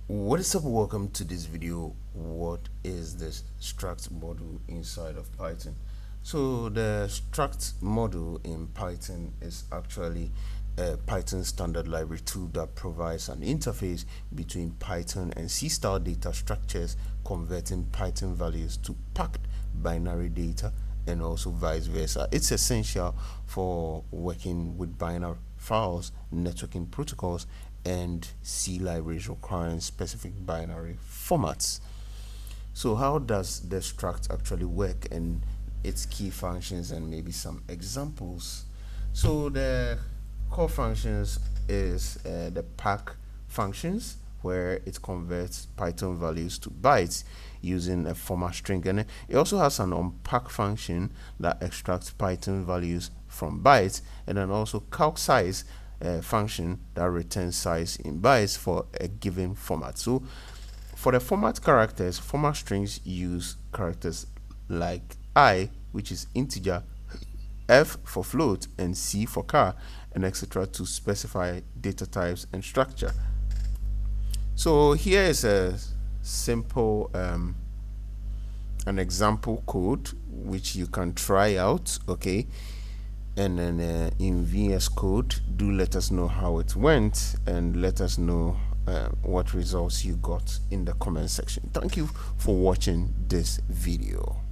What is up? Welcome to this video. What is this struct module inside of Python? So the struct module in Python is actually a Python standard library tool that provides an interface between Python and C-style data structures, converting Python values to packed binary data and also vice versa. It's essential for working with binary files, networking protocols, and C libraries requiring specific binary formats. So how does the struct actually work and its key functions and maybe some examples? So the core functions is the pack functions, where it converts Python values to bytes using a format string, and it also has an unpack function that extracts Python values from bytes, and then also calc size function that returns size in bytes for a given format. So for the format characters, format strings use characters like I, which is integer, F for float, and C for char, and etc. to specify data types and structure. So here is a simple an example code which you can try out, okay? And then in VS Code, do let us know how it went and let us know what results you got in the comment section. Thank you for watching this video.